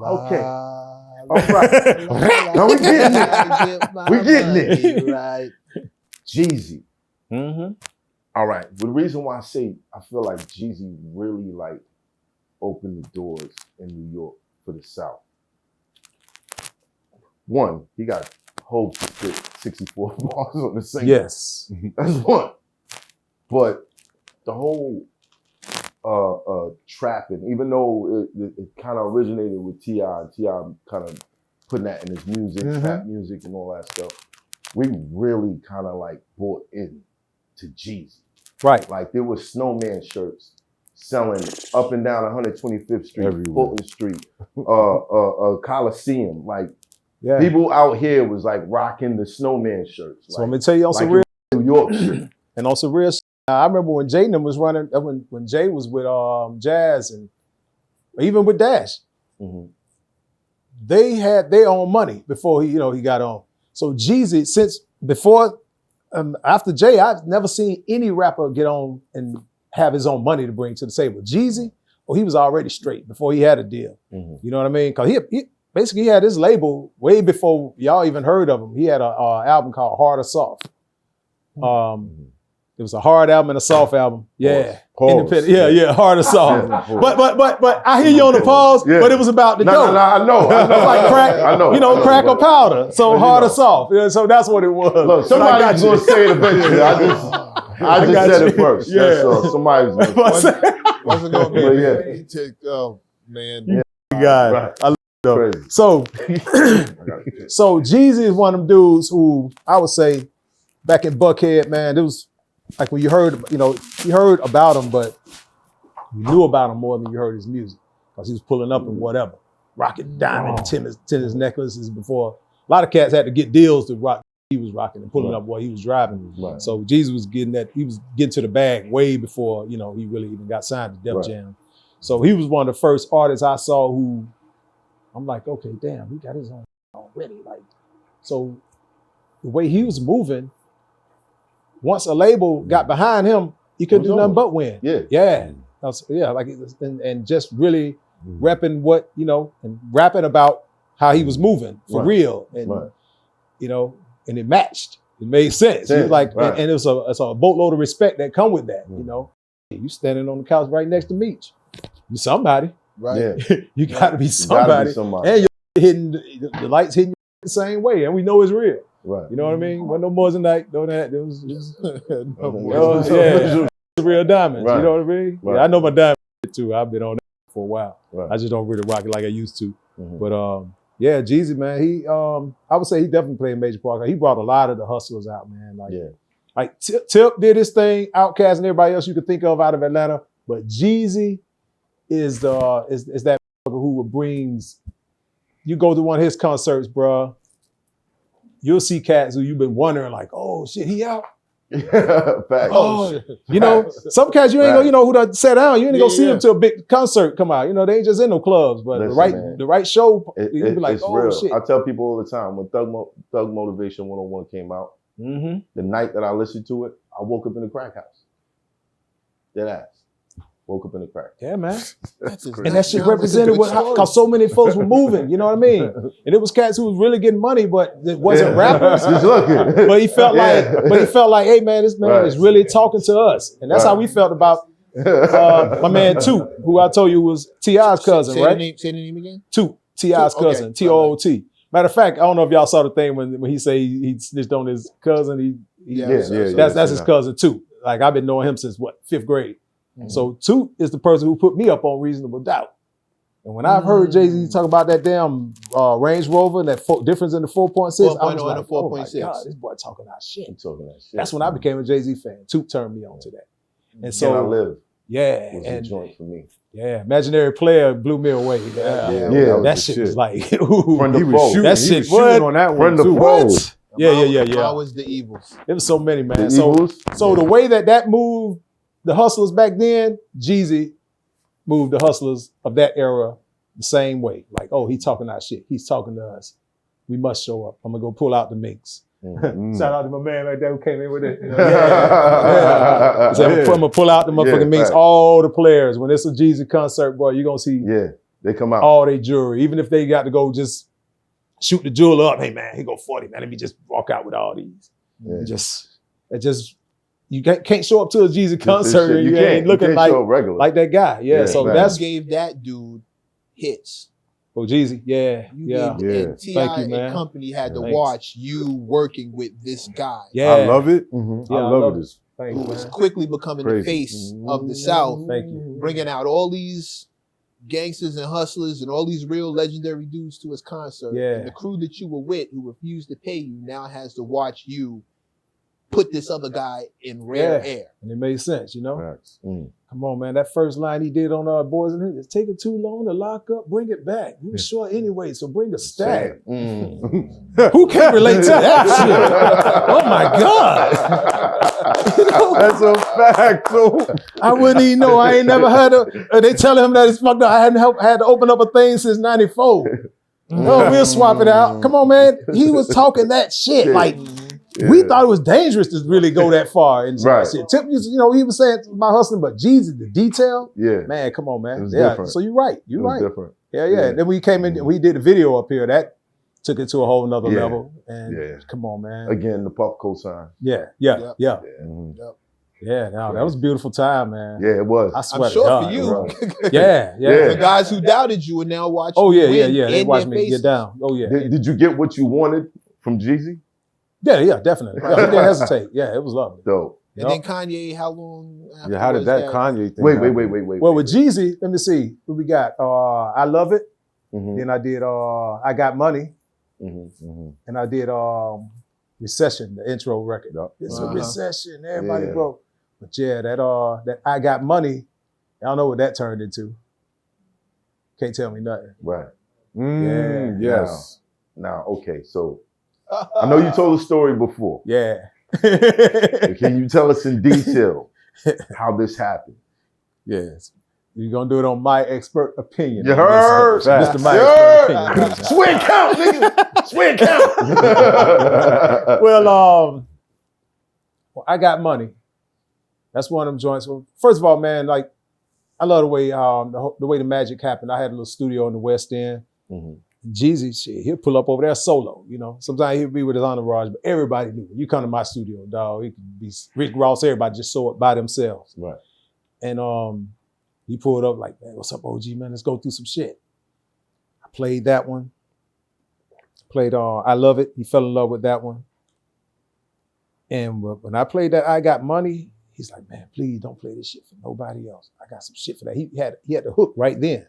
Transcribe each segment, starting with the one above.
Okay. All right. Now we getting it. We getting it. Right. Jeezy. Mm-hmm. All right. But the reason why I say I feel like Jeezy really like opened the doors in New York for the South. One, he got Hov to spit 64 bars on the single. Yes. That's one. But the whole trapping, even though it kind of originated with T.I., and T.I. kind of putting that in his music, trap music and all that stuff, we really kind of like bought in to Jeezy. Right. Like there was snowman shirts selling up and down 125th Street, Fulton Street, Coliseum. Like people out here was like rocking the snowman shirts. So I'm gonna tell you on some real New York shit. And on some real shit. I remember when Jay was running, when Jay was with Jazz and even with Dash, they had their own money before he got on. So Jeezy, since before, after Jay, I've never seen any rapper get on and have his own money to bring to the table. Jeezy, he was already straight before he had a deal. You know what I mean? Because he basically had his label way before y'all even heard of him. He had an album called Hard or Soft. It was a hard album and a soft album. Yeah. Independent. Yeah, hard or soft. But I hear you on the pause, but it was about the dope. No, I know. Like crack, I know. Crack or powder. So hard or soft. Yeah, so that's what it was. Look, somebody's going to say it eventually. I just said it first. Yeah. That's all. Somebody's going to say it. Wasn't going to be man. Yeah. God. Right. I love it. So Jeezy is one of them dudes who I would say back in Buckhead, man, it was like when you heard about him, but you knew about him more than you heard his music because he was pulling up in whatever. Rocking diamond tennis necklaces before. A lot of cats had to get deals to rock. He was rocking and pulling up while he was driving. Right. So Jeezy was getting to the bag way before, he really even got signed to Def Jam. So he was one of the first artists I saw who I'm like, okay, damn, he got his own already. Like, so the way he was moving, once a label got behind him, he couldn't do nothing but win. Yeah. And just really repping what, and rapping about how he was moving for real. And, and it matched. It made sense. He was like, and it's a boatload of respect that come with that, You standing on the couch right next to Meech. You somebody. Right. Yeah. You gotta be somebody. And you're hitting the lights hitting you the same way. And we know it's real. Right. You know what I mean? Wasn't no more than that. No, that it was real diamonds. Right. You know what I mean? Right. Yeah, I know my diamond too. I've been on that for a while. Right. I just don't really rock it like I used to. But Jeezy, man, he I would say he definitely played a major part. He brought a lot of the hustlers out, man. Like Tip did his thing, Outkast and everybody else you could think of out of Atlanta. But Jeezy is that who brings. You go to one of his concerts, bro. You'll see cats who you've been wondering, like, oh shit, he out. Facts. Oh, some cats you ain't gonna, who done sat down. You ain't gonna see them till a big concert come out. They ain't just in no clubs, but the right show, you be like, oh real. shit. I tell people all the time when Thug Motivation 101 came out, the night that I listened to it, I woke up in the crack house. Dead ass. Woke up in the crack. Yeah, man. That's and that shit represented because so many folks were moving, you know what I mean? And it was cats who was really getting money, but it wasn't rappers. Just looking. But he felt like, hey man, this man is really talking to us. And that's how we felt about my man Toomp, who I told you was T.I.'s cousin, right? Say the name again? Toomp, T.I.'s cousin, T-O-O-T. Matter of fact, I don't know if y'all saw the thing when he say he snitched on his cousin. That's his cousin too. Like I've been knowing him since fifth grade. So Toomp is the person who put me up on Reasonable Doubt. And when I've heard Jay-Z talk about that damn Range Rover and that difference in the 4.6, I was like, oh my God, this boy talking that shit. That's when I became a Jay-Z fan. Toomp turned me on to that. And so Can I Live? Yeah. Was a joint for me. Yeah, Imaginary Player blew me away. That shit was like, ooh. He was shooting on that one too. What? Yeah. How was the Evils? It was so many, man. So the way that moved the hustlers back then, Jeezy moved the hustlers of that era the same way. Like, oh, he talking our shit. He's talking to us. We must show up. I'm gonna go pull out the minks. Shout out to my man right there who came in with it. I'm gonna pull out the motherfucking minks. All the players. When it's a Jeezy concert, boy, you're gonna see They come out. all their jewelry, even if they got to go just shoot the jeweler up. Hey man, here go 40, man. Let me just walk out with all these. Yeah. It just you can't show up to a Jeezy concert and you ain't looking show up regular. like that guy. Yeah, Yeah, so man. that's gave that dude hits. Jeezy. Yeah, You yeah. gave, and T.I. Thank you, man. and company had to Thanks. watch you working with this guy. Yeah. I love it. Yeah, I love it. Thank Who you, was man. quickly becoming the face of the South, Thank you. bringing out all these gangsters and hustlers and all these real legendary dudes to his concert. Yeah. And the crew that you were with who refused to pay you now has to watch you put this other guy in rare air. And it made sense, you know? Facts. Mm. Come on, man. That first line he did on Boys and Hood, it's taking too long to lock up, bring it back. You was short anyway, so bring a stack. Mm. Who can't relate to that shit? Oh my God. You know, That's a fact, too. I wouldn't even know. I ain't never heard of they telling him that it's fucked up. I hadn't had to open up a thing since 94. Oh, we'll swap it out. Come on, man. He was talking that shit. Like, we thought it was dangerous to really go that far into Right. that shit. Tip, you know, he was saying about hustling, but Jeezy, the detail, Yeah. man, come on, It man. was Yeah. different. So you're right. It You're was right. different. Yeah, yeah. Yeah. Then we came in, we did the video up here. That took it to a whole nother Yeah. level. And Yeah. come on, man. Again, the Puff cosign. Yeah, yeah, Yep. yeah. Mhm. Yeah, no, that was a beautiful time, man. Yeah, it was. I swear I'm sure to God, for it you, was. Yeah, yeah. the guys who doubted you are now watching. Oh, yeah, you yeah, win yeah. They in watched their me faces. get down. Oh, yeah. Did you get what you wanted from Jeezy? Yeah, yeah, definitely. Yeah, he didn't hesitate. Yeah, it was lovely. Dope. And then Kanye, how long? Yeah, how did that afterwards Kanye thing Wait. happen? Well, with Jeezy, let me see what we got. I Love It. Mhm, Then I did I Got Money. mhm, mhm. And I did Recession, the intro record. Yep. It's Uh-huh. a recession. Everybody Yeah. broke. But yeah, that I Got Money. I don't know what that turned into. Can't tell me nothing. Right. Yes. Now, okay, so I know you told the story before. Yeah. But can you tell us in detail how this happened? Yes. You're gonna do it on my expert opinion. You heard? Mr. My You expert heard? opinion. Swear count, nigga. Swear count. Well, I Got Money. That's one of them joints. Well, first of all, man, like I love the way the way the magic happened. I had a little studio in the West End. Mhm. Jeezy, shit, he'll pull up over there solo, you know. Sometimes he'll be with his entourage, but everybody knew. You come to my studio, dog. He could be Rick Ross, everybody just saw it by themselves. Right. And he pulled up like, man, what's up, OG, man? Let's go through some shit. I played that one. Played I Love It. He fell in love with that one. And when I played that I Got Money, he's like, man, please don't play this shit for nobody else. I got some shit for that. He had the hook right then.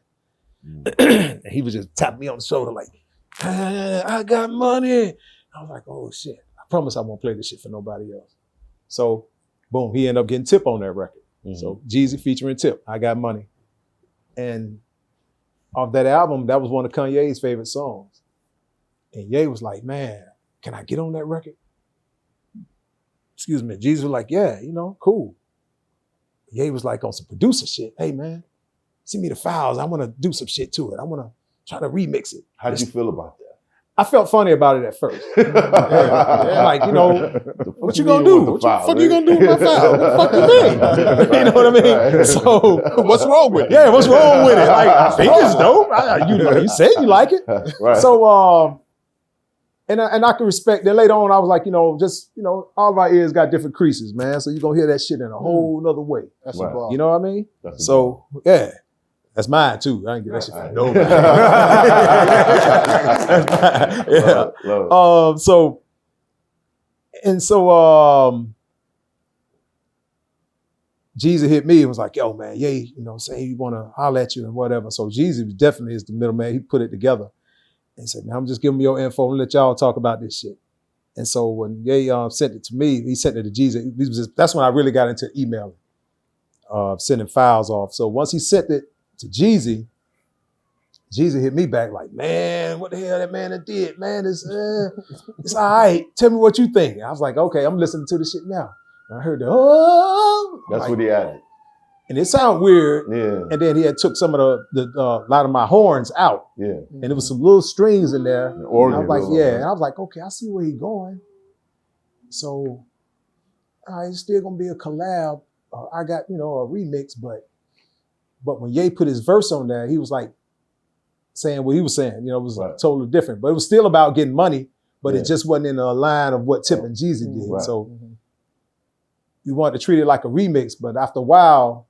And he was just tapping me on the shoulder like, I got money. I was like, oh shit. I promise I won't play this shit for nobody else. So boom, he ended up getting Tip on that record. Mhm. So Jeezy featuring Tip, I Got Money. And off that album, that was one of Kanye's favorite songs. And Ye was like, man, can I get on that record? Excuse me. Jeezy was like, yeah, you know, cool. Ye was like on some producer shit. Hey man, send me the files. I want to do some shit to it. I want to try to remix it. How did you feel about that? I felt funny about it at first. Like, you know, what you gonna do? What the fuck you gonna do with my file? What the fuck you mean? You know what I mean? Right. So What's wrong with it? yeah, what's wrong with it? Like, I think it's dope. You said you like it. Right. So and I can respect that. Later on, I was like, you know, just, you know, all of our ears got different creases, man. So you're gonna hear that shit in a whole nother way. That's Right. a bar. You know what I mean? That's a So yeah. That's mine too. I ain't get that shit Right. from nobody. Yeah. Love it. So Jeezy hit me and was like, yo, man, yeah, you know, say you want to holler at you and whatever. So Jeezy definitely is the middleman. He put it together and said, man, I'm just giving you your info and let y'all talk about this shit. And so when Ye sent it to me, he sent it to Jeezy. That's when I really got into emailing, sending files off. So once he sent it to Jeezy, Jeezy hit me back like, man, what the hell that man did? Man, it's all right. Tell me what you think. I was like, okay, I'm listening to the shit now. And I heard the, oh. That's like, what he added. and it sounded weird. Yeah. And then he had took some of the lot of my horns out. Yeah. And there was some little strings in there. The And I organ. was like, yeah. And I was like, okay, I see where he's going. So, all right, it's still gonna be a collab. I got, you know, a remix, but when Ye put his verse on there, he was like, saying what he was saying. You know, it was Right. totally different. But it was still about getting money, but Yeah. it just wasn't in the line of what Tip and Jeezy did. Right. So you wanted to treat it like a remix, but after a while,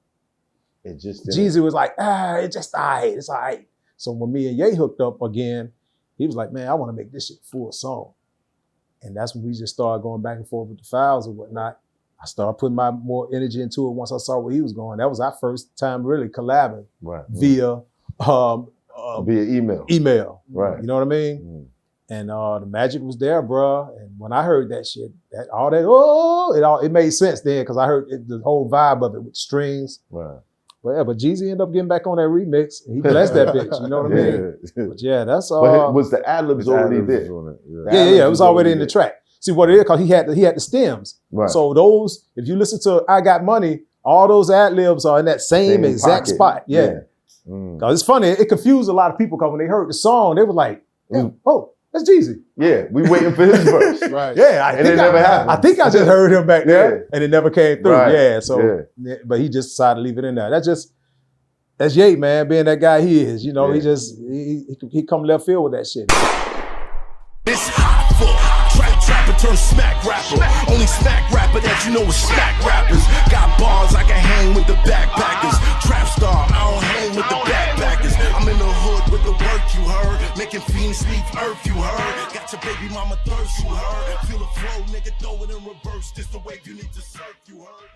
It just didn't. Jeezy was like, it's just all right, it's all right. So when me and Ye hooked up again, he was like, man, I want to make this shit a full song. And that's when we just started going back and forth with the files and whatnot. I started putting my more energy into it once I saw where he was going. That was our first time really collabing Right. via Via email. email. Right. You know what I mean? Mm. And the magic was there, bro. And when I heard that shit, it made sense then because I heard the whole vibe of it with strings. Right. But yeah, but Jeezy ended up getting back on that remix. And he blessed that bitch. You know what I mean? But yeah, that's all. But was the ad-libs already there? Yeah. It was already in the track. See what it is, because he had the stems. Right. So those, if you listen to I Got Money, all those ad-libs are in that same exact pocket. spot. Yeah. Mm. Cause it's funny, it confused a lot of people because when they heard the song, they were like, oh, that's Jeezy. Yeah, we waiting for his verse. Right. Yeah, And it never happened. I think I just heard him back there Yeah. and it never came through. Right. Yeah, so, but he just decided to leave it in there. That's Ye, man, being that guy he is. You know, he come left field with that shit. It's hot for trapper turn smack rapper. Only smack rapper that you know is smack rappers. Got bars, I can hang with the backpackers. Trap star, I don't hang with the backpackers. I'm in the hood with the work you heard. Making fiends leave earth you heard. Got your baby mama thirst you heard. Feel the flow, nigga, throw it in reverse. This the wave you need to surf you heard.